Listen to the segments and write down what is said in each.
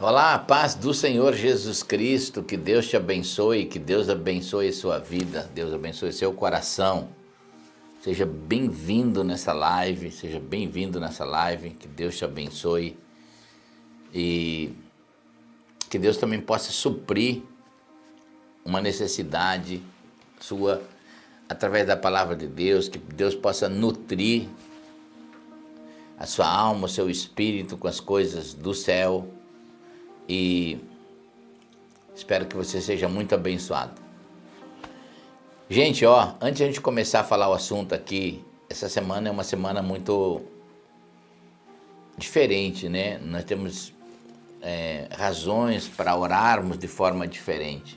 Olá, a paz do Senhor Jesus Cristo, que Deus te abençoe, que Deus abençoe sua vida, Deus abençoe seu coração. Seja bem-vindo nessa live, que Deus te abençoe e que Deus também possa suprir uma necessidade sua através da palavra de Deus, que Deus possa nutrir a sua alma, o seu espírito com as coisas do céu. E espero que você seja muito abençoado. Gente, antes de a gente começar a falar o assunto aqui, essa semana é uma semana muito diferente, né? Nós temos razões para orarmos de forma diferente,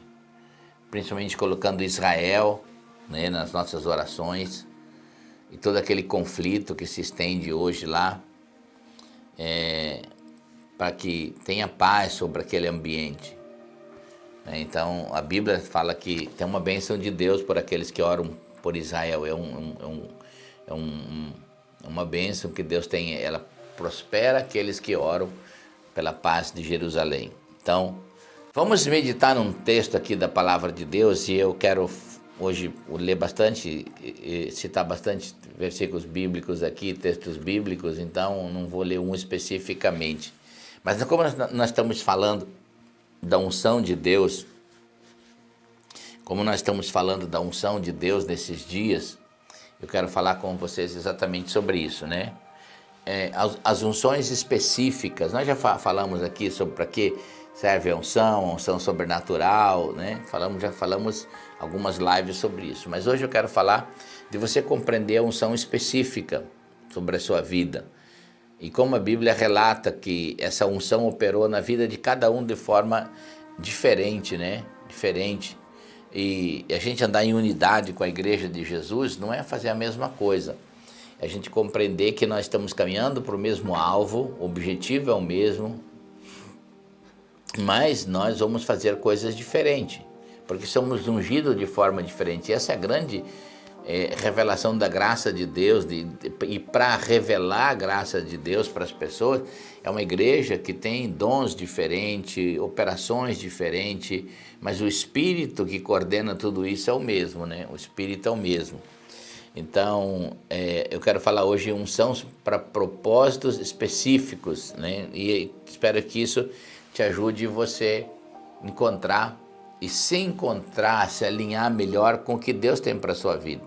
principalmente colocando Israel, né, nas nossas orações e todo aquele conflito que se estende hoje lá, para que tenha paz sobre aquele ambiente. Então, a Bíblia fala que tem uma bênção de Deus por aqueles que oram por Israel. É uma bênção que Deus tem, ela prospera aqueles que oram pela paz de Jerusalém. Então, vamos meditar num texto aqui da palavra de Deus, e eu quero hoje ler bastante, citar bastante versículos bíblicos aqui, textos bíblicos, então não vou ler um especificamente. Mas como nós estamos falando da unção de Deus, nesses dias, eu quero falar com vocês exatamente sobre isso, né? As unções específicas, nós já falamos aqui sobre para que serve a unção sobrenatural, né? Já falamos algumas lives sobre isso, mas hoje eu quero falar de você compreender a unção específica sobre a sua vida. E como a Bíblia relata que essa unção operou na vida de cada um de forma diferente, né? E a gente andar em unidade com a igreja de Jesus não é fazer a mesma coisa. É a gente compreender que nós estamos caminhando para o mesmo alvo, o objetivo é o mesmo, mas nós vamos fazer coisas diferentes, porque somos ungidos de forma diferente. E essa é a grande revelação da graça de Deus, e para revelar a graça de Deus para as pessoas, é uma igreja que tem dons diferentes, operações diferentes, mas o Espírito que coordena tudo isso é o mesmo, né? O Espírito é o mesmo. Então, eu quero falar hoje unção para propósitos específicos, né? E espero que isso te ajude você encontrar e se alinhar melhor com o que Deus tem para a sua vida.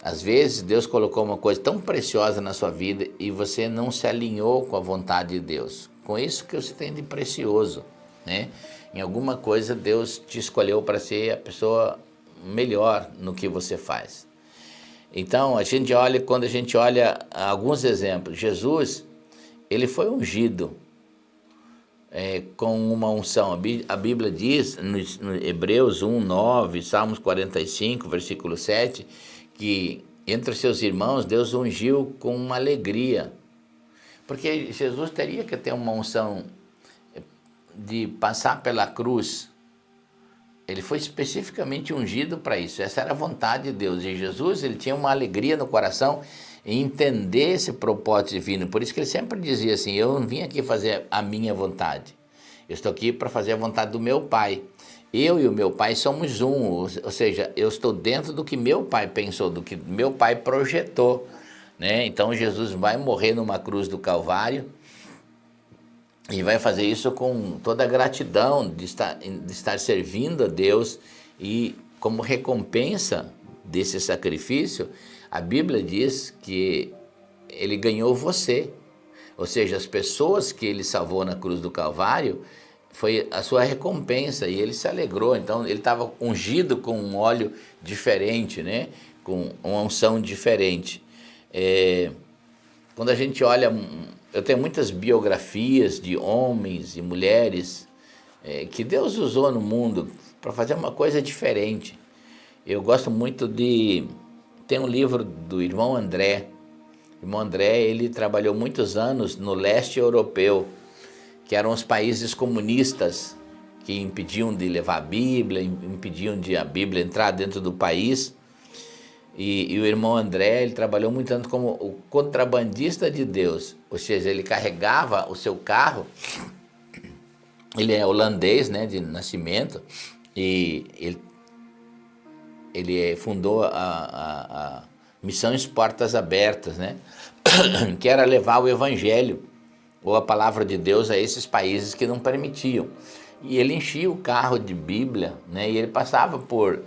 Às vezes Deus colocou uma coisa tão preciosa na sua vida e você não se alinhou com a vontade de Deus. Com isso que você tem de precioso, né? Em alguma coisa Deus te escolheu para ser a pessoa melhor no que você faz. Então, quando a gente olha alguns exemplos, Jesus, ele foi ungido com uma unção. A Bíblia diz, no Hebreus 1:9, Salmos 45, versículo 7, que entre os seus irmãos Deus ungiu com uma alegria, porque Jesus teria que ter uma unção de passar pela cruz. Ele foi especificamente ungido para isso, essa era a vontade de Deus, e Jesus, ele tinha uma alegria no coração em entender esse propósito divino, por isso que ele sempre dizia assim: eu não vim aqui fazer a minha vontade, eu estou aqui para fazer a vontade do meu Pai. Eu e o meu Pai somos um, ou seja, eu estou dentro do que meu Pai pensou, do que meu Pai projetou, né? Então Jesus vai morrer numa cruz do Calvário e vai fazer isso com toda a gratidão de estar servindo a Deus, e como recompensa desse sacrifício, a Bíblia diz que ele ganhou você, ou seja, as pessoas que ele salvou na cruz do Calvário, foi a sua recompensa, e ele se alegrou. Então ele estava ungido com um óleo diferente, né? Com uma unção diferente. Quando a gente olha, eu tenho muitas biografias de homens e mulheres que Deus usou no mundo para fazer uma coisa diferente. Eu gosto muito tem um livro do irmão André. O irmão André, ele trabalhou muitos anos no leste europeu, que eram os países comunistas que impediam de levar a Bíblia, impediam de a Bíblia entrar dentro do país. E o irmão André, ele trabalhou muito tanto como o contrabandista de Deus, ou seja, ele carregava o seu carro Ele é holandês, né, de nascimento, e ele fundou a Missões Portas Abertas, né, que era levar o evangelho ou a palavra de Deus a esses países que não permitiam. E ele enchia o carro de Bíblia, né, e ele passava por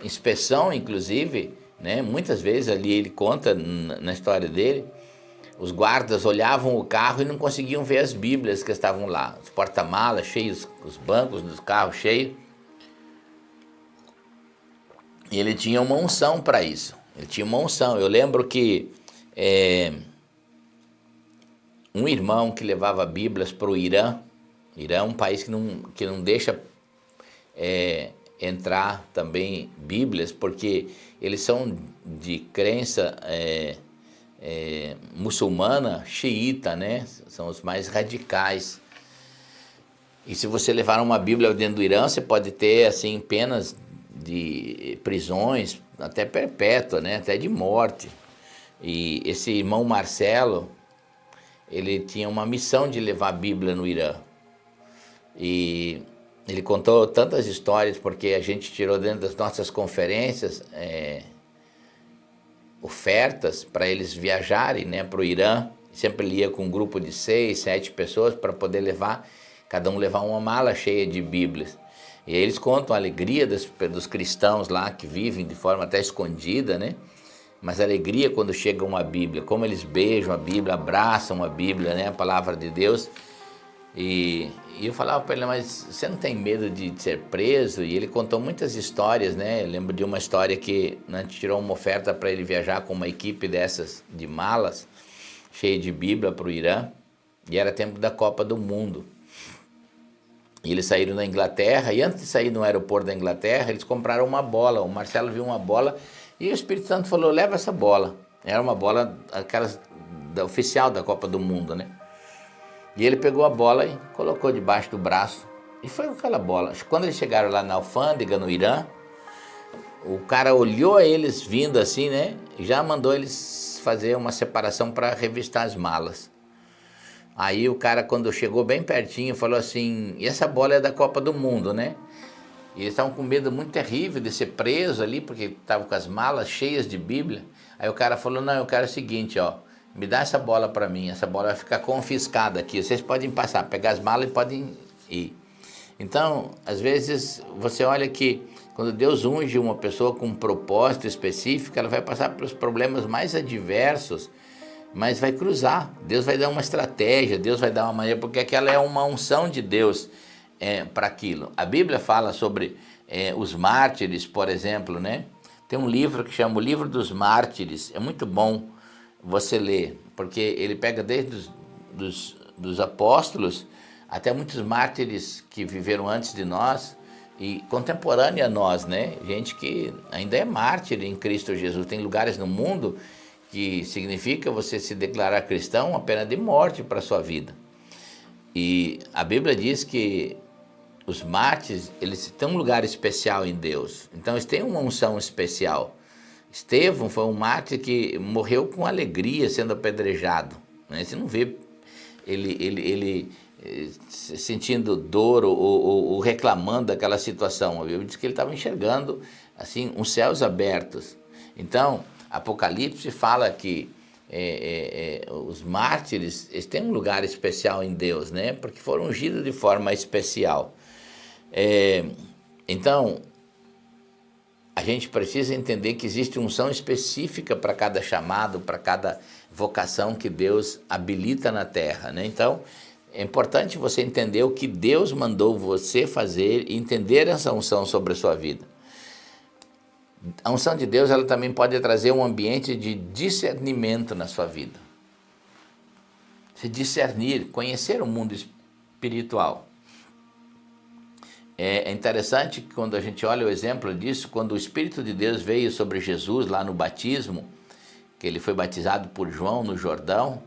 inspeção, inclusive, né, muitas vezes ali ele conta na história dele, os guardas olhavam o carro e não conseguiam ver as Bíblias que estavam lá, os porta-malas cheios, os bancos dos carros cheios. E ele tinha uma unção para isso. Ele tinha uma unção. Eu lembro que um irmão que levava Bíblias para o Irã. Irã é um país que não deixa entrar também Bíblias, porque eles são de crença muçulmana xiita, né? São os mais radicais. E se você levar uma Bíblia dentro do Irã, você pode ter assim penas de prisões, até perpétua, né? Até de morte. E esse irmão Marcelo, ele tinha uma missão de levar a Bíblia no Irã. E ele contou tantas histórias, porque a gente tirou dentro das nossas conferências ofertas para eles viajarem, né, para o Irã. Sempre ele ia com um grupo de 6, 7 pessoas para poder levar, cada um levar uma mala cheia de Bíblias. E aí eles contam a alegria dos cristãos lá que vivem de forma até escondida, né? Mas a alegria quando chega uma Bíblia, como eles beijam a Bíblia, abraçam a Bíblia, né, a palavra de Deus. E eu falava para ele, mas você não tem medo de ser preso? E ele contou muitas histórias, né? Eu lembro de uma história que a gente tirou uma oferta para ele viajar com uma equipe dessas de malas, cheia de Bíblia para o Irã, e era tempo da Copa do Mundo. E eles saíram da Inglaterra, e antes de sair no aeroporto da Inglaterra, eles compraram uma bola. O Marcelo viu uma bola, e o Espírito Santo falou, leva essa bola. Era uma bola, aquelas oficial da Copa do Mundo, né? E ele pegou a bola e colocou debaixo do braço. E foi com aquela bola. Quando eles chegaram lá na alfândega, no Irã, o cara olhou eles vindo assim, né? E já mandou eles fazer uma separação para revistar as malas. Aí o cara, quando chegou bem pertinho, falou assim, e essa bola é da Copa do Mundo, né? E eles estavam com medo muito terrível de ser preso ali, porque estavam com as malas cheias de Bíblia. Aí o cara falou, não, eu quero o seguinte, ó, me dá essa bola para mim, essa bola vai ficar confiscada aqui, vocês podem passar, pegar as malas e podem ir. Então, às vezes, você olha que quando Deus unge uma pessoa com um propósito específico, ela vai passar pelos problemas mais adversos, mas vai cruzar. Deus vai dar uma estratégia, Deus vai dar uma maneira, porque aquela é uma unção de Deus para aquilo. A Bíblia fala sobre os mártires, por exemplo, né? Tem um livro que chama o Livro dos Mártires, é muito bom você ler, porque ele pega desde dos apóstolos até muitos mártires que viveram antes de nós e contemporânea a nós, né? Gente que ainda é mártir em Cristo Jesus. Tem lugares no mundo que significa você se declarar cristão uma pena de morte para a sua vida. E a Bíblia diz que os mártires, eles têm um lugar especial em Deus. Então eles têm uma unção especial. Estevão foi um mártir que morreu com alegria sendo apedrejado, né? Você não vê ele sentindo dor ou reclamando daquela situação. A Bíblia diz que ele estava enxergando assim, uns céus abertos. Então, Apocalipse fala que os mártires eles têm um lugar especial em Deus, né? Porque foram ungidos de forma especial. Então, a gente precisa entender que existe unção específica para cada chamado, para cada vocação que Deus habilita na terra, né? Então, é importante você entender o que Deus mandou você fazer e entender essa unção sobre a sua vida. A unção de Deus, ela também pode trazer um ambiente de discernimento na sua vida. Se discernir, conhecer o mundo espiritual. É interessante que quando a gente olha o exemplo disso, quando o Espírito de Deus veio sobre Jesus lá no batismo, que ele foi batizado por João no Jordão,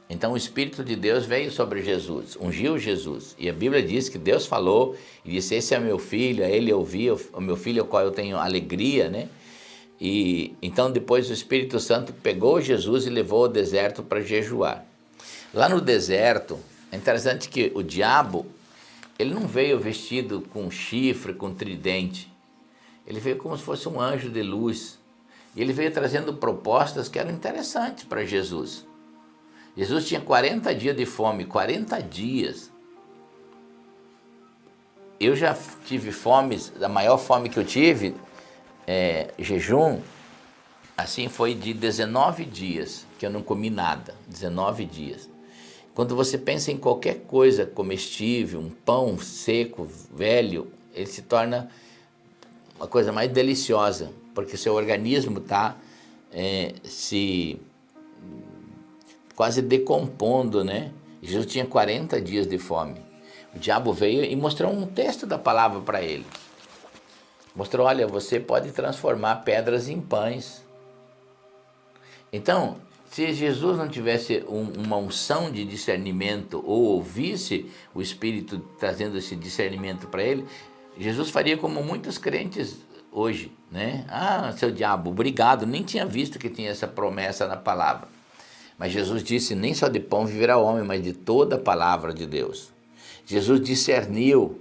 então o Espírito de Deus veio sobre Jesus, ungiu Jesus. E a Bíblia diz que Deus falou e disse, esse é meu filho, a ele eu ouvi, o meu filho ao qual eu tenho alegria, né? E então depois o Espírito Santo pegou Jesus e levou ao deserto para jejuar. Lá no deserto, é interessante que o diabo, ele não veio vestido com chifre, com tridente. Ele veio como se fosse um anjo de luz. E ele veio trazendo propostas que eram interessantes para Jesus. Jesus tinha 40 dias de fome, 40 dias. Eu já tive fome, a maior fome que eu tive, jejum, assim foi de 19 dias, que eu não comi nada, 19 dias. Quando você pensa em qualquer coisa comestível, um pão seco, velho, ele se torna uma coisa mais deliciosa, porque seu organismo está se quase decompondo, né? Jesus tinha 40 dias de fome. O diabo veio e mostrou um texto da palavra para ele. Mostrou, olha, você pode transformar pedras em pães. Então, se Jesus não tivesse uma unção de discernimento ou ouvisse o Espírito trazendo esse discernimento para ele, Jesus faria como muitos crentes hoje, né? Ah, seu diabo, obrigado, nem tinha visto que tinha essa promessa na palavra. Mas Jesus disse, nem só de pão viverá o homem, mas de toda a palavra de Deus. Jesus discerniu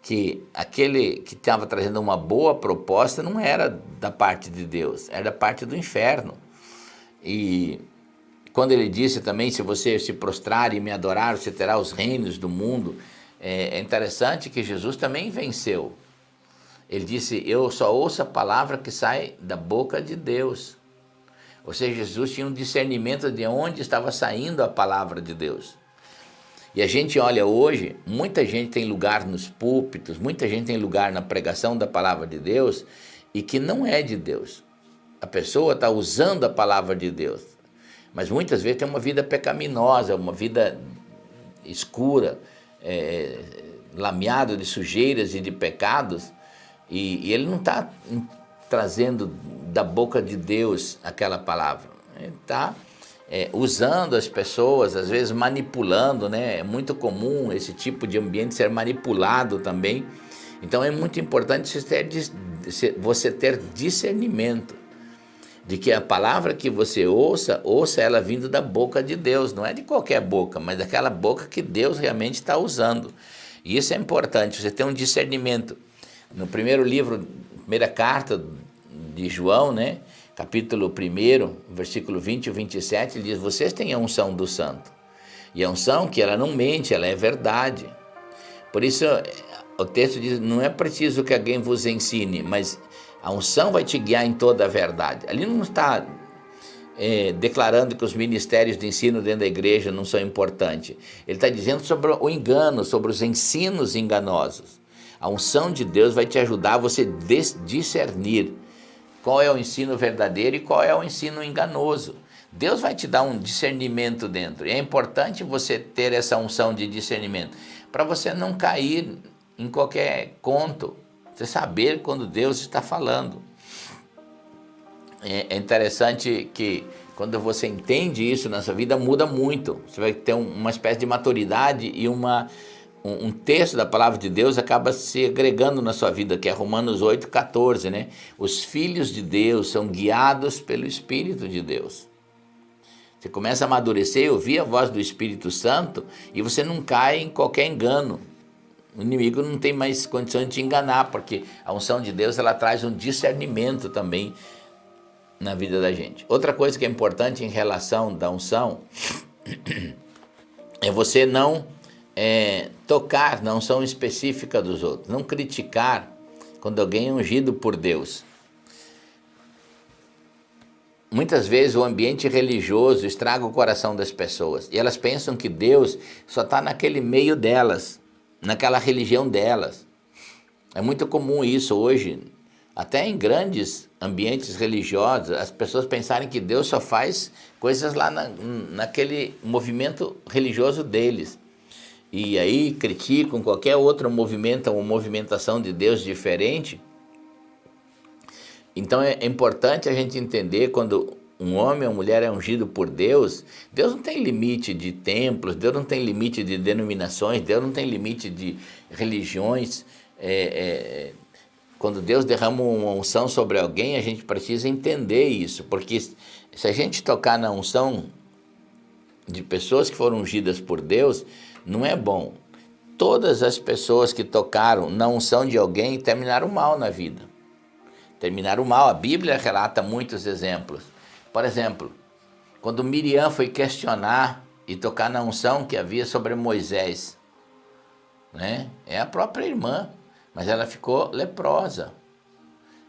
que aquele que estava trazendo uma boa proposta não era da parte de Deus, era da parte do inferno. E quando ele disse também, se você se prostrar e me adorar, você terá os reinos do mundo, é interessante que Jesus também venceu. Ele disse, eu só ouço a palavra que sai da boca de Deus. Ou seja, Jesus tinha um discernimento de onde estava saindo a palavra de Deus. E a gente olha hoje, muita gente tem lugar nos púlpitos, muita gente tem lugar na pregação da palavra de Deus e que não é de Deus. A pessoa está usando a palavra de Deus, mas muitas vezes tem uma vida pecaminosa, uma vida escura, lameado de sujeiras e de pecados, e ele não está trazendo da boca de Deus aquela palavra. Ele está usando as pessoas, às vezes manipulando, né? É muito comum esse tipo de ambiente ser manipulado também. Então é muito importante você ter discernimento de que a palavra que você ouça ela vindo da boca de Deus, não é de qualquer boca, mas daquela boca que Deus realmente está usando. E isso é importante, você ter um discernimento. No primeiro livro, primeira carta de João, né? Capítulo 1, versículo 20 e 27, ele diz, vocês têm a unção do santo. E a unção que ela não mente, ela é verdade. Por isso, o texto diz, não é preciso que alguém vos ensine, mas a unção vai te guiar em toda a verdade. Ali não está declarando que os ministérios de ensino dentro da igreja não são importantes. Ele está dizendo sobre o engano, sobre os ensinos enganosos. A unção de Deus vai te ajudar a você discernir qual é o ensino verdadeiro e qual é o ensino enganoso. Deus vai te dar um discernimento dentro. E é importante você ter essa unção de discernimento, para você não cair em qualquer conto, você saber quando Deus está falando. É interessante que quando você entende isso na sua vida, muda muito. Você vai ter uma espécie de maturidade e um texto da palavra de Deus acaba se agregando na sua vida, que é Romanos 8,14, né? Os filhos de Deus são guiados pelo Espírito de Deus. Você começa a amadurecer, ouvir a voz do Espírito Santo e você não cai em qualquer engano. O inimigo não tem mais condições de te enganar, porque a unção de Deus ela traz um discernimento também na vida da gente. Outra coisa que é importante em relação da unção é você não tocar na unção específica dos outros, não criticar quando alguém é ungido por Deus. Muitas vezes o ambiente religioso estraga o coração das pessoas e elas pensam que Deus só está naquele meio delas, naquela religião delas. É muito comum isso hoje, até em grandes ambientes religiosos, as pessoas pensarem que Deus só faz coisas lá naquele movimento religioso deles. E aí criticam qualquer outro movimento ou movimentação de Deus diferente. Então é importante a gente entender quando um homem ou mulher é ungido por Deus, Deus não tem limite de templos, Deus não tem limite de denominações, Deus não tem limite de religiões. Quando Deus derrama uma unção sobre alguém, a gente precisa entender isso, porque se a gente tocar na unção de pessoas que foram ungidas por Deus, não é bom. todas as pessoas que tocaram na unção de alguém terminaram mal na vida. Terminaram mal. A Bíblia relata muitos exemplos. Por exemplo, quando Miriam foi questionar e tocar na unção que havia sobre Moisés, né? É a própria irmã, mas ela ficou leprosa.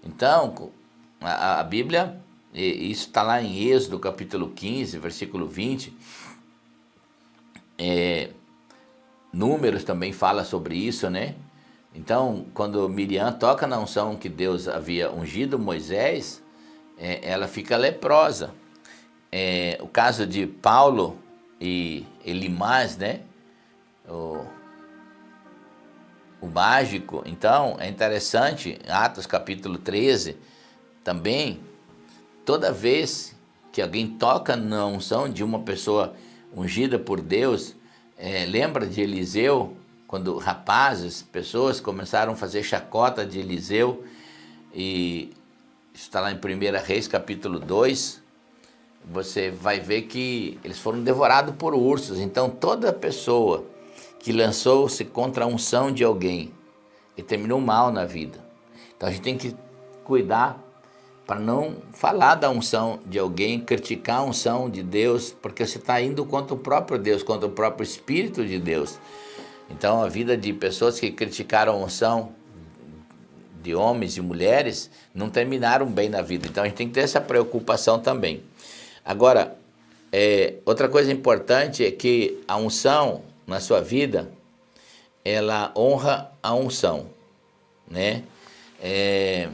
Então, a Bíblia, isso está lá em Êxodo capítulo 15, versículo 20, Números também fala sobre isso, né? Então, quando Miriam toca na unção que Deus havia ungido Moisés, ela fica leprosa. O caso de Paulo e Elimás, né? O mágico. Então, é interessante, Atos capítulo 13, também, toda vez que alguém toca na unção de uma pessoa ungida por Deus, lembra de Eliseu, quando rapazes, pessoas começaram a fazer chacota de Eliseu, e está lá em 1 Reis capítulo 2, você vai ver que eles foram devorados por ursos. Então toda pessoa que lançou-se contra a unção de alguém e terminou mal na vida. Então a gente tem que cuidar para não falar da unção de alguém, criticar a unção de Deus, porque você está indo contra o próprio Deus, contra o próprio Espírito de Deus. Então a vida de pessoas que criticaram a unção de homens e mulheres não terminaram bem na vida. Então a gente tem que ter essa preocupação também. Agora, outra coisa importante é que a unção na sua vida, ela honra a unção, né? É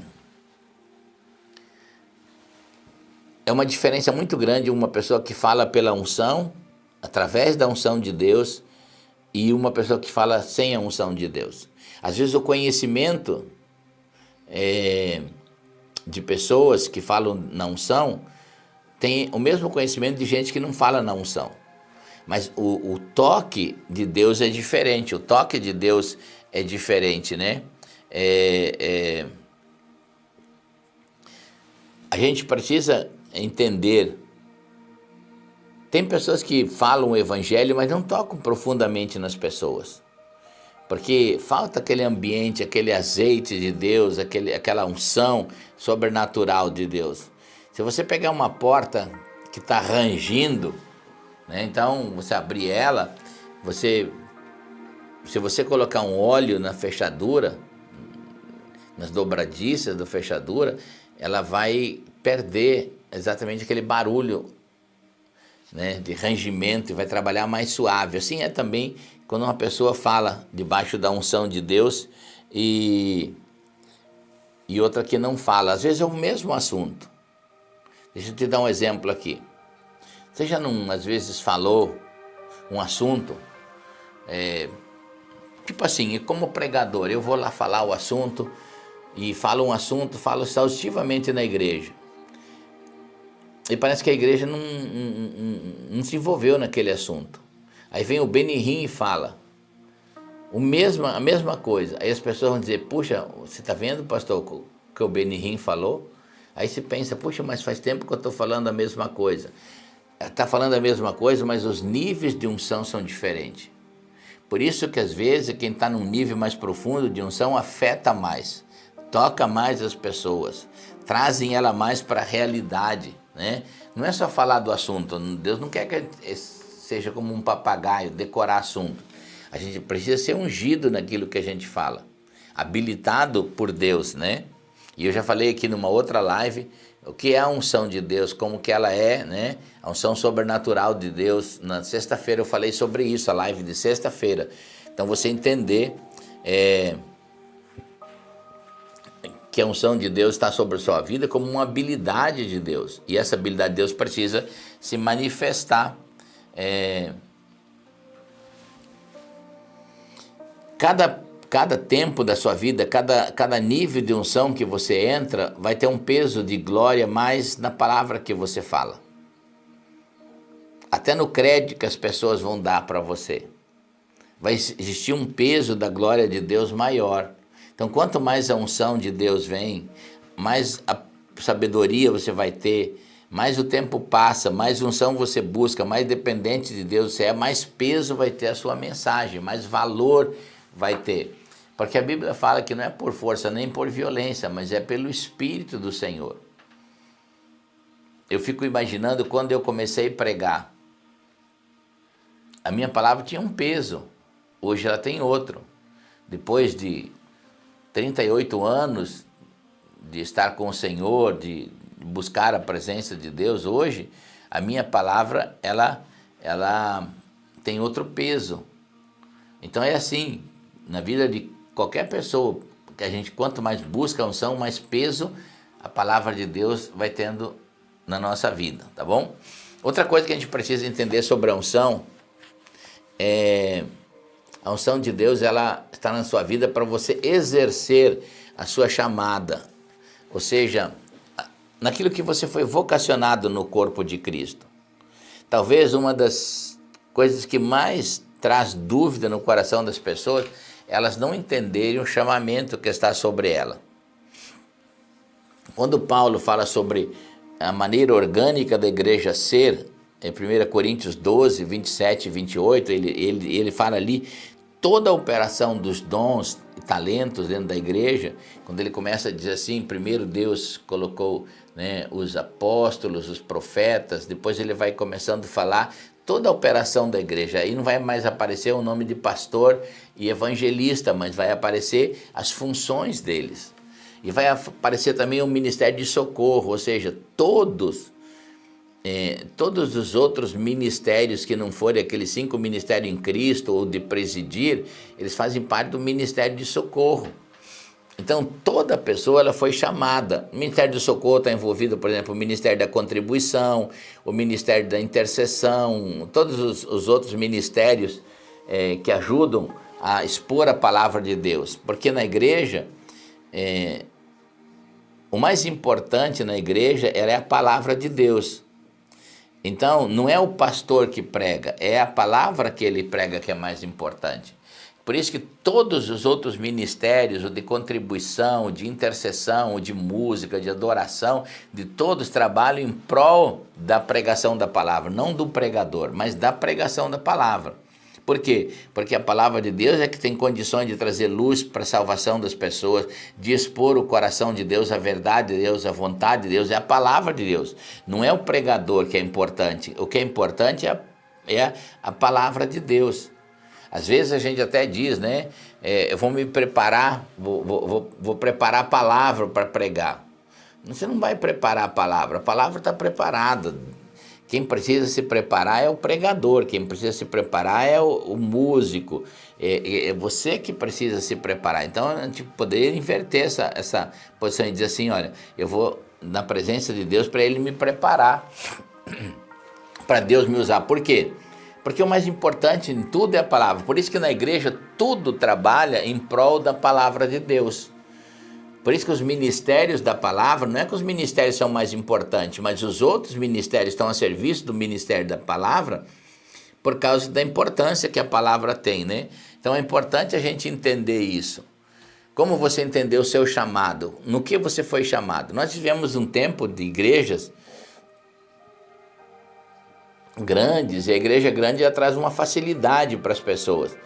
uma diferença muito grande uma pessoa que fala pela unção, através da unção de Deus, e uma pessoa que fala sem a unção de Deus. Às vezes o conhecimento de pessoas que falam na unção tem o mesmo conhecimento de gente que não fala na unção. Mas o toque de Deus é diferente, o toque de Deus é diferente, né? A gente precisa entender, tem pessoas que falam o evangelho, mas não tocam profundamente nas pessoas, porque falta aquele ambiente, aquele azeite de Deus, aquela unção sobrenatural de Deus. Se você pegar uma porta que está rangindo, né, então você abrir ela, se você colocar um óleo na fechadura, nas dobradiças da fechadura, ela vai perder exatamente aquele barulho, né, de rangimento, e vai trabalhar mais suave. Assim é também quando uma pessoa fala debaixo da unção de Deus e outra que não fala. Às vezes é o mesmo assunto. Deixa eu te dar um exemplo aqui. Você já não, às vezes, falou um assunto, tipo assim, como pregador, eu vou lá falar o assunto, e falo um assunto, falo exaustivamente na igreja. E parece que a igreja não se envolveu naquele assunto. Aí vem o Benihim e fala a mesma coisa. Aí as pessoas vão dizer, puxa, você está vendo, pastor, o que o Benihim falou? Aí você pensa, puxa, mas faz tempo que eu estou falando a mesma coisa. Está falando a mesma coisa, mas os níveis de unção são diferentes. Por isso que às vezes quem está num nível mais profundo de unção afeta mais, toca mais as pessoas, trazem ela mais para a realidade, né? Não é só falar do assunto, Deus não quer que seja como um papagaio, decorar assunto. A gente precisa ser ungido naquilo que a gente fala, habilitado por Deus, né? E eu já falei aqui numa outra live o que é a unção de Deus, como que ela é, né? A unção sobrenatural de Deus. Na sexta-feira eu falei sobre isso, a live de sexta-feira. Então você entender que a unção de Deus está sobre a sua vida como uma habilidade de Deus. E essa habilidade de Deus precisa se manifestar. Cada tempo da sua vida, cada nível de unção que você entra, vai ter um peso de glória mais na palavra que você fala. Até no crédito que as pessoas vão dar para você. Vai existir um peso da glória de Deus maior. Então, quanto mais a unção de Deus vem, mais a sabedoria você vai ter, mais o tempo passa, mais unção você busca, mais dependente de Deus você é, mais peso vai ter a sua mensagem, mais valor vai ter. Porque a Bíblia fala que não é por força nem por violência, mas é pelo Espírito do Senhor. Eu fico imaginando quando eu comecei a pregar, a minha palavra tinha um peso, hoje ela tem outro. Depois de 38 anos de estar com o Senhor, de buscar a presença de Deus, hoje a minha palavra ela tem outro peso. Então é assim, na vida de qualquer pessoa, que a gente quanto mais busca a unção, mais peso a palavra de Deus vai tendo na nossa vida, tá bom? Outra coisa que a gente precisa entender sobre a unção é a unção de Deus, ela está na sua vida para você exercer a sua chamada, ou seja, naquilo que você foi vocacionado no corpo de Cristo. Talvez uma das coisas que mais traz dúvida no coração das pessoas, elas não entenderem o chamamento que está sobre ela. Quando Paulo fala sobre a maneira orgânica da igreja ser, em 1 Coríntios 12, 27 e 28, ele fala ali toda a operação dos dons e talentos dentro da igreja, quando ele começa a dizer assim, primeiro Deus colocou, né, os apóstolos, os profetas, depois ele vai começando a falar toda a operação da igreja. Aí não vai mais aparecer o nome de pastor e evangelista, mas vai aparecer as funções deles. E vai aparecer também o ministério de socorro, ou seja, todos os outros ministérios que não forem aqueles 5 ministérios em Cristo ou de presidir, eles fazem parte do ministério de socorro. Então, toda pessoa ela foi chamada. O Ministério do Socorro está envolvido, por exemplo, o Ministério da Contribuição, o Ministério da Intercessão, todos os outros ministérios que ajudam a expor a palavra de Deus. Porque na igreja, o mais importante na igreja é a palavra de Deus. Então, não é o pastor que prega, é a palavra que ele prega que é mais importante. Por isso que todos os outros ministérios, o de contribuição, o de intercessão, o de música, de adoração, de todos trabalham em prol da pregação da palavra, não do pregador, mas da pregação da palavra. Por quê? Porque a palavra de Deus é que tem condições de trazer luz para a salvação das pessoas, de expor o coração de Deus, a verdade de Deus, a vontade de Deus, é a palavra de Deus. Não é o pregador que é importante, o que é importante é a palavra de Deus. Às vezes a gente até diz, né, eu vou me preparar, vou preparar a palavra para pregar. Você não vai preparar a palavra está preparada. Quem precisa se preparar é o pregador, quem precisa se preparar é o músico, é você que precisa se preparar. Então a gente poderia inverter essa posição e dizer assim, olha, eu vou na presença de Deus para Ele me preparar, para Deus me usar. Por quê? Porque o mais importante em tudo é a palavra. Por isso que na igreja tudo trabalha em prol da palavra de Deus. Por isso que os ministérios da palavra, não é que os ministérios são mais importantes, mas os outros ministérios estão a serviço do ministério da palavra por causa da importância que a palavra tem, né? Então é importante a gente entender isso. Como você entendeu o seu chamado? No que você foi chamado? Nós tivemos um tempo de igrejas grandes, e a igreja grande ela traz uma facilidade para as pessoas,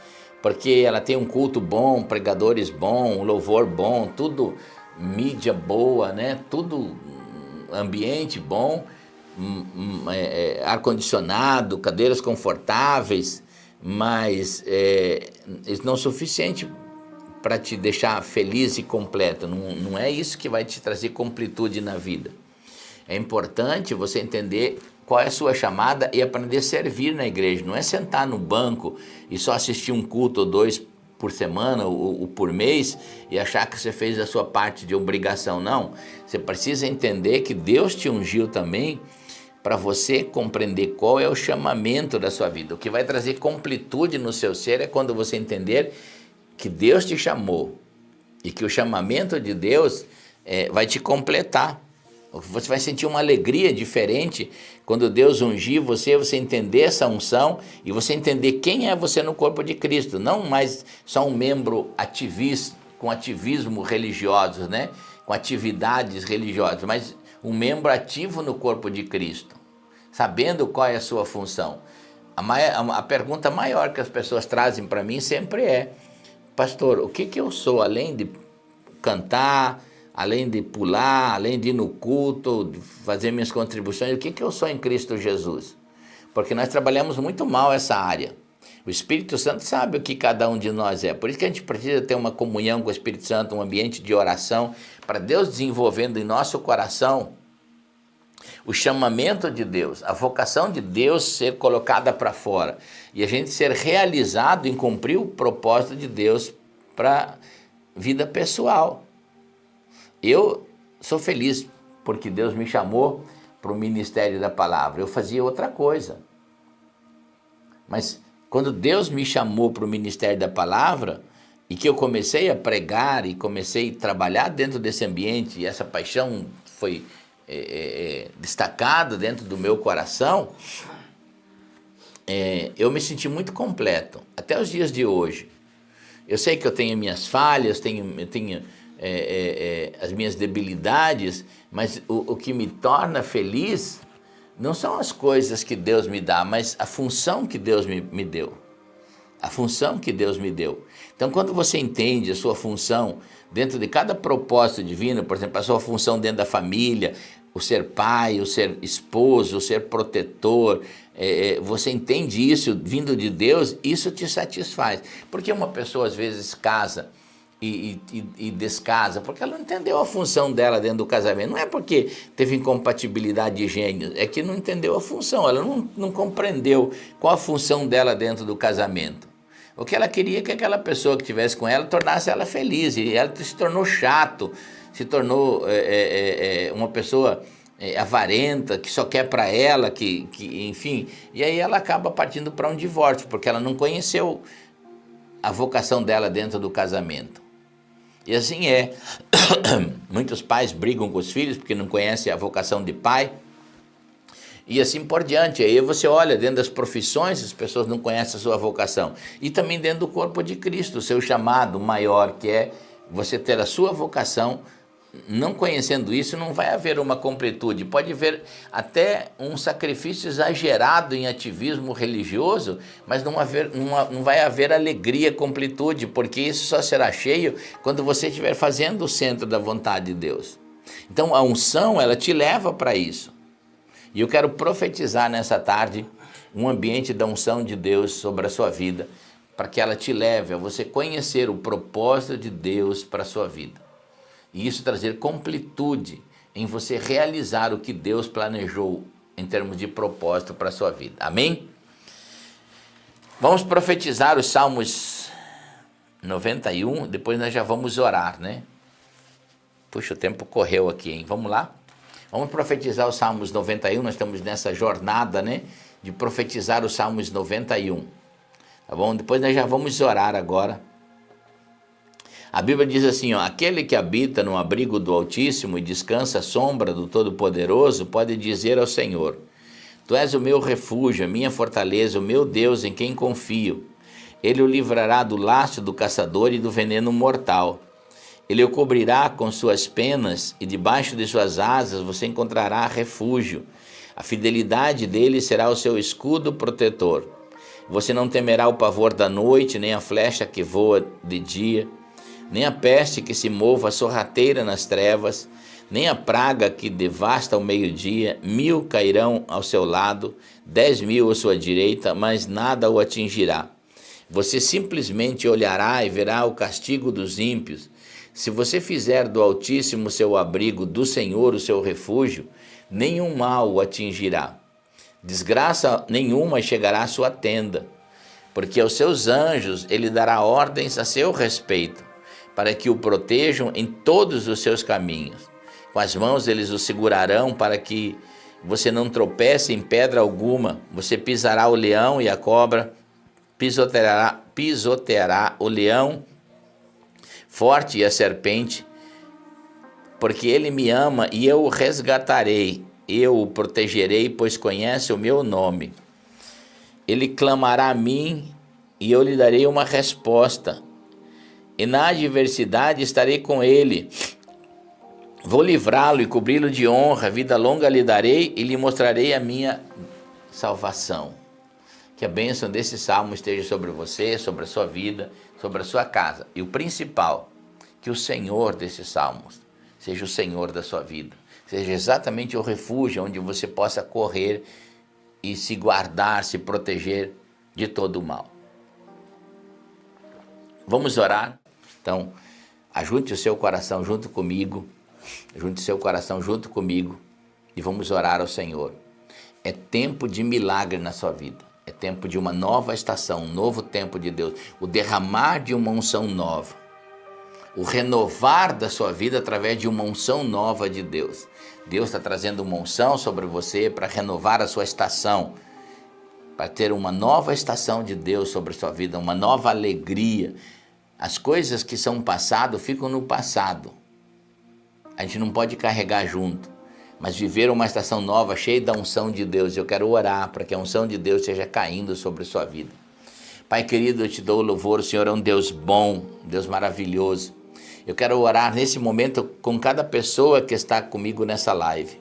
porque ela tem um culto bom, pregadores bons, um louvor bom, tudo mídia boa, né? Tudo ambiente bom, ar-condicionado, cadeiras confortáveis, mas isso não é suficiente para te deixar feliz e completo, não é isso que vai te trazer completude na vida. É importante você entender qual é a sua chamada e aprender a servir na igreja. Não é sentar no banco e só assistir um culto ou 2 por semana ou por mês e achar que você fez a sua parte de obrigação. Não, você precisa entender que Deus te ungiu também para você compreender qual é o chamamento da sua vida. O que vai trazer completude no seu ser é quando você entender que Deus te chamou e que o chamamento de Deus vai te completar. Você vai sentir uma alegria diferente quando Deus ungir você entender essa unção e você entender quem é você no corpo de Cristo. Não mais só um membro ativista, com ativismo religiosos, né? Com atividades religiosas, mas um membro ativo no corpo de Cristo, sabendo qual é a sua função. A pergunta maior que as pessoas trazem para mim sempre é: pastor, o que eu sou além de cantar, além de pular, além de ir no culto, de fazer minhas contribuições, o que eu sou em Cristo Jesus? Porque nós trabalhamos muito mal essa área. O Espírito Santo sabe o que cada um de nós é. Por isso que a gente precisa ter uma comunhão com o Espírito Santo, um ambiente de oração, para Deus desenvolvendo em nosso coração o chamamento de Deus, a vocação de Deus ser colocada para fora. E a gente ser realizado em cumprir o propósito de Deus para a vida pessoal. Eu sou feliz porque Deus me chamou para o ministério da palavra. Eu fazia outra coisa. Mas quando Deus me chamou para o ministério da palavra e que eu comecei a pregar e comecei a trabalhar dentro desse ambiente, e essa paixão foi destacada dentro do meu coração, eu me senti muito completo, até os dias de hoje. Eu sei que eu tenho minhas falhas, eu tenho as minhas debilidades, mas o que me torna feliz não são as coisas que Deus me dá, mas a função que Deus me deu. A função que Deus me deu. Então, quando você entende a sua função dentro de cada propósito divino, por exemplo, a sua função dentro da família, o ser pai, o ser esposo, o ser protetor, você entende isso vindo de Deus, isso te satisfaz. Porque uma pessoa às vezes casa e descasa, porque ela não entendeu a função dela dentro do casamento. Não é porque teve incompatibilidade de gênios, é que não entendeu a função, ela não compreendeu qual a função dela dentro do casamento. O que ela queria é que aquela pessoa que estivesse com ela tornasse ela feliz, e ela se tornou chato, se tornou uma pessoa avarenta, que só quer para ela, enfim, e aí ela acaba partindo para um divórcio, porque ela não conheceu a vocação dela dentro do casamento. E assim é. Muitos pais brigam com os filhos porque não conhecem a vocação de pai. E assim por diante. Aí você olha dentro das profissões, as pessoas não conhecem a sua vocação. E também dentro do corpo de Cristo, o seu chamado maior, que é você ter a sua vocação. Não conhecendo isso, não vai haver uma completude. Pode haver até um sacrifício exagerado em ativismo religioso, mas não vai haver alegria, completude, porque isso só será cheio quando você estiver fazendo o centro da vontade de Deus. Então a unção, ela te leva para isso. E eu quero profetizar nessa tarde um ambiente da unção de Deus sobre a sua vida, para que ela te leve a você conhecer o propósito de Deus para a sua vida. E isso trazer completude em você realizar o que Deus planejou em termos de propósito para a sua vida. Amém? Vamos profetizar os Salmos 91, depois nós já vamos orar, né? Puxa, o tempo correu aqui, hein? Vamos lá? Vamos profetizar os Salmos 91, nós estamos nessa jornada, né? De profetizar os Salmos 91. Tá bom? Depois nós já vamos orar agora. A Bíblia diz assim, ó: aquele que habita no abrigo do Altíssimo e descansa à sombra do Todo-Poderoso pode dizer ao Senhor: Tu és o meu refúgio, a minha fortaleza, o meu Deus em quem confio. Ele o livrará do laço do caçador e do veneno mortal. Ele o cobrirá com suas penas e debaixo de suas asas você encontrará refúgio. A fidelidade dele será o seu escudo protetor. Você não temerá o pavor da noite, nem a flecha que voa de dia, nem a peste que se mova sorrateira nas trevas, nem a praga que devasta ao meio-dia. 1000 cairão ao seu lado, 10.000 à sua direita, mas nada o atingirá. Você simplesmente olhará e verá o castigo dos ímpios. Se você fizer do Altíssimo seu abrigo, do Senhor o seu refúgio, nenhum mal o atingirá. Desgraça nenhuma chegará à sua tenda, porque aos seus anjos ele dará ordens a seu respeito, para que o protejam em todos os seus caminhos. Com as mãos eles o segurarão para que você não tropece em pedra alguma. Você pisará o leão e a cobra, pisoteará o leão forte e a serpente, porque ele me ama e eu o resgatarei. Eu o protegerei, pois conhece o meu nome. Ele clamará a mim e eu lhe darei uma resposta. E na adversidade estarei com ele. Vou livrá-lo e cobri-lo de honra, vida longa lhe darei e lhe mostrarei a minha salvação. Que a bênção desse salmo esteja sobre você, sobre a sua vida, sobre a sua casa. E o principal, que o Senhor desses salmos seja o Senhor da sua vida. Seja exatamente o refúgio onde você possa correr e se guardar, se proteger de todo o mal. Vamos orar? Então, ajunte o seu coração junto comigo. Junte seu coração junto comigo e vamos orar ao Senhor. É tempo de milagre na sua vida. É tempo de uma nova estação, um novo tempo de Deus. O derramar de uma unção nova. O renovar da sua vida através de uma unção nova de Deus. Deus está trazendo uma unção sobre você para renovar a sua estação. Para ter uma nova estação de Deus sobre a sua vida, uma nova alegria. As coisas que são passado ficam no passado. A gente não pode carregar junto, mas viver uma estação nova, cheia da unção de Deus. Eu quero orar para que a unção de Deus esteja caindo sobre a sua vida. Pai querido, eu te dou o louvor, o Senhor é um Deus bom, um Deus maravilhoso. Eu quero orar nesse momento com cada pessoa que está comigo nessa live.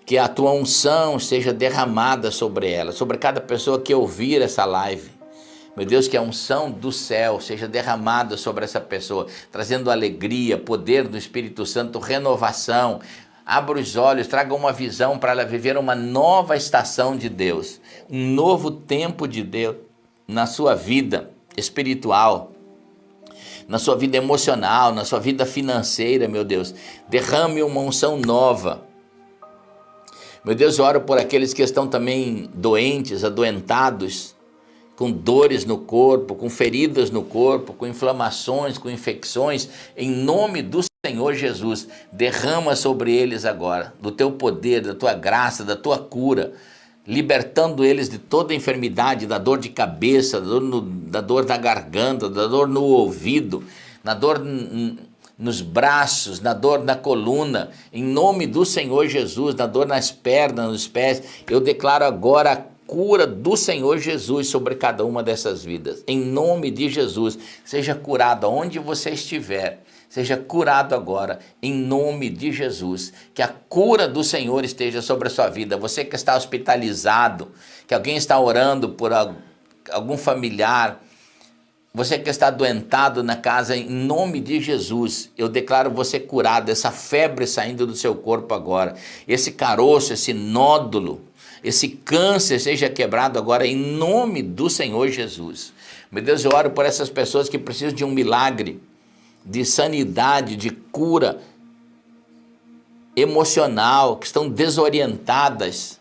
Que a tua unção seja derramada sobre ela, sobre cada pessoa que ouvir essa live. Meu Deus, que a unção do céu seja derramada sobre essa pessoa, trazendo alegria, poder do Espírito Santo, renovação. Abra os olhos, traga uma visão para ela viver uma nova estação de Deus, um novo tempo de Deus na sua vida espiritual, na sua vida emocional, na sua vida financeira, meu Deus. Derrame uma unção nova. Meu Deus, eu oro por aqueles que estão também doentes, adoentados, com dores no corpo, com feridas no corpo, com inflamações, com infecções, em nome do Senhor Jesus, derrama sobre eles agora, do teu poder, da tua graça, da tua cura, libertando eles de toda enfermidade, da dor de cabeça, da dor da garganta, da dor no ouvido, na dor nos braços, na dor na coluna, em nome do Senhor Jesus, na dor nas pernas, nos pés. Eu declaro agora a cura do Senhor Jesus sobre cada uma dessas vidas. Em nome de Jesus, seja curado aonde você estiver. Seja curado agora, em nome de Jesus. Que a cura do Senhor esteja sobre a sua vida. Você que está hospitalizado, que alguém está orando por algum familiar, você que está adoentado na casa, em nome de Jesus, eu declaro você curado, essa febre saindo do seu corpo agora. Esse caroço, esse nódulo, esse câncer seja quebrado agora em nome do Senhor Jesus. Meu Deus, eu oro por essas pessoas que precisam de um milagre, de sanidade, de cura emocional, que estão desorientadas.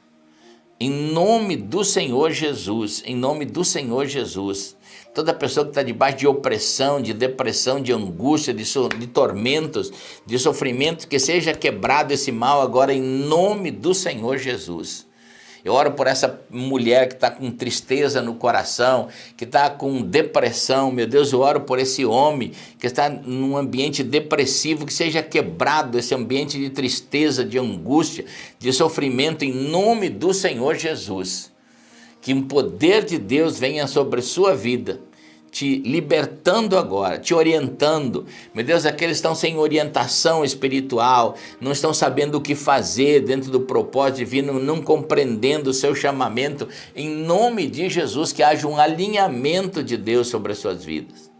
Em nome do Senhor Jesus, em nome do Senhor Jesus. Toda pessoa que está debaixo de opressão, de depressão, de angústia, de tormentos, de sofrimento, que seja quebrado esse mal agora em nome do Senhor Jesus. Eu oro por essa mulher que está com tristeza no coração, que está com depressão. Meu Deus, eu oro por esse homem que está num ambiente depressivo, que seja quebrado esse ambiente de tristeza, de angústia, de sofrimento, em nome do Senhor Jesus. Que o poder de Deus venha sobre sua vida, te libertando agora, te orientando. Meu Deus, aqueles que estão sem orientação espiritual, não estão sabendo o que fazer dentro do propósito divino, não compreendendo o seu chamamento, em nome de Jesus, que haja um alinhamento de Deus sobre as suas vidas.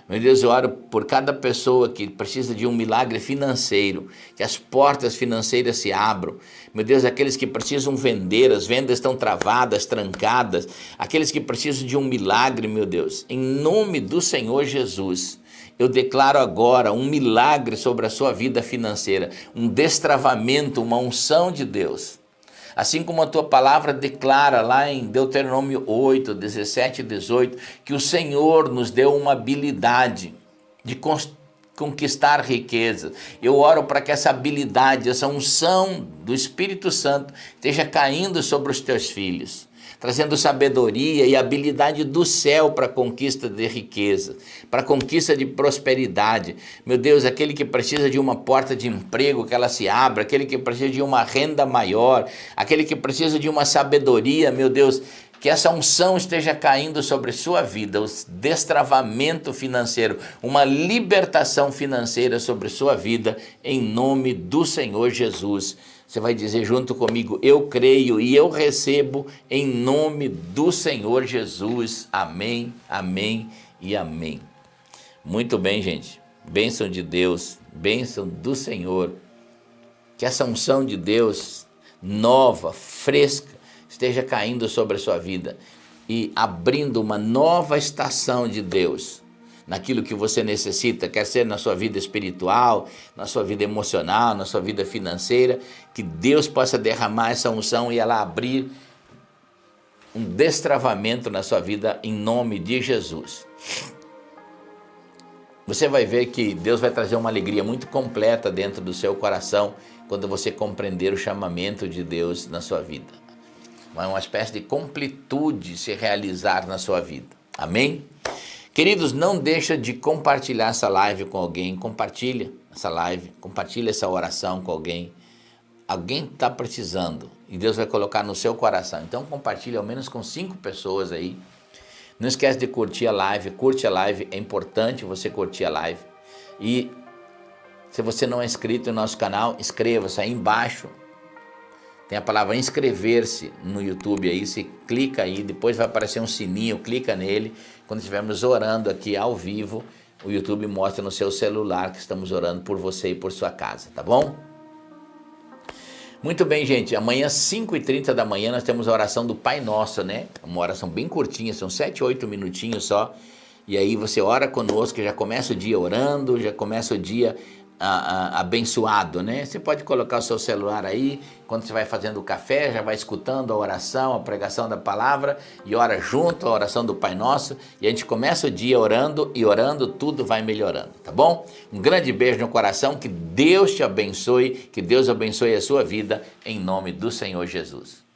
Meu Deus, eu oro por cada pessoa que precisa de um milagre financeiro, que as portas financeiras se abram. Meu Deus, aqueles que precisam vender, as vendas estão travadas, trancadas. Aqueles que precisam de um milagre, meu Deus, em nome do Senhor Jesus, eu declaro agora um milagre sobre a sua vida financeira, um destravamento, uma unção de Deus. Assim como a tua palavra declara lá em Deuteronômio 8, 17 e 18, que o Senhor nos deu uma habilidade de conquistar riqueza. Eu oro para que essa habilidade, essa unção do Espírito Santo esteja caindo sobre os teus filhos, trazendo sabedoria e habilidade do céu para a conquista de riqueza, para a conquista de prosperidade. Meu Deus, aquele que precisa de uma porta de emprego, que ela se abra, aquele que precisa de uma renda maior, aquele que precisa de uma sabedoria, meu Deus, Que essa unção esteja caindo sobre sua vida, o destravamento financeiro, uma libertação financeira sobre sua vida, em nome do Senhor Jesus. Você vai dizer junto comigo, eu creio e eu recebo em nome do Senhor Jesus. Amém, amém e amém. Muito bem, gente. Bênção de Deus, bênção do Senhor. Que essa unção de Deus, nova, fresca, esteja caindo sobre a sua vida e abrindo uma nova estação de Deus naquilo que você necessita, quer ser na sua vida espiritual, na sua vida emocional, na sua vida financeira, que Deus possa derramar essa unção e ela abrir um destravamento na sua vida em nome de Jesus. Você vai ver que Deus vai trazer uma alegria muito completa dentro do seu coração quando você compreender o chamamento de Deus na sua vida. Uma espécie de completude se realizar na sua vida. Amém? Queridos, não deixa de compartilhar essa live com alguém. Compartilha essa live, compartilha essa oração com alguém. Alguém está precisando e Deus vai colocar no seu coração. Então compartilha ao menos com 5 pessoas aí. Não esquece de curtir a live, curte a live, é importante você curtir a live. E se você não é inscrito no nosso canal, inscreva-se aí embaixo. Tem a palavra inscrever-se no YouTube aí, você clica aí, depois vai aparecer um sininho, clica nele. Quando estivermos orando aqui ao vivo, o YouTube mostra no seu celular que estamos orando por você e por sua casa, tá bom? Muito bem, gente, amanhã 5h30 da manhã nós temos a oração do Pai Nosso, né? Uma oração bem curtinha, são 7, 8 minutinhos só. E aí você ora conosco, já começa o dia orando, já começa o dia abençoado, né? Você pode colocar o seu celular aí, quando você vai fazendo o café, já vai escutando a oração, a pregação da palavra e ora junto a oração do Pai Nosso e a gente começa o dia orando e orando, tudo vai melhorando, tá bom? Um grande beijo no coração, que Deus te abençoe, que Deus abençoe a sua vida, em nome do Senhor Jesus.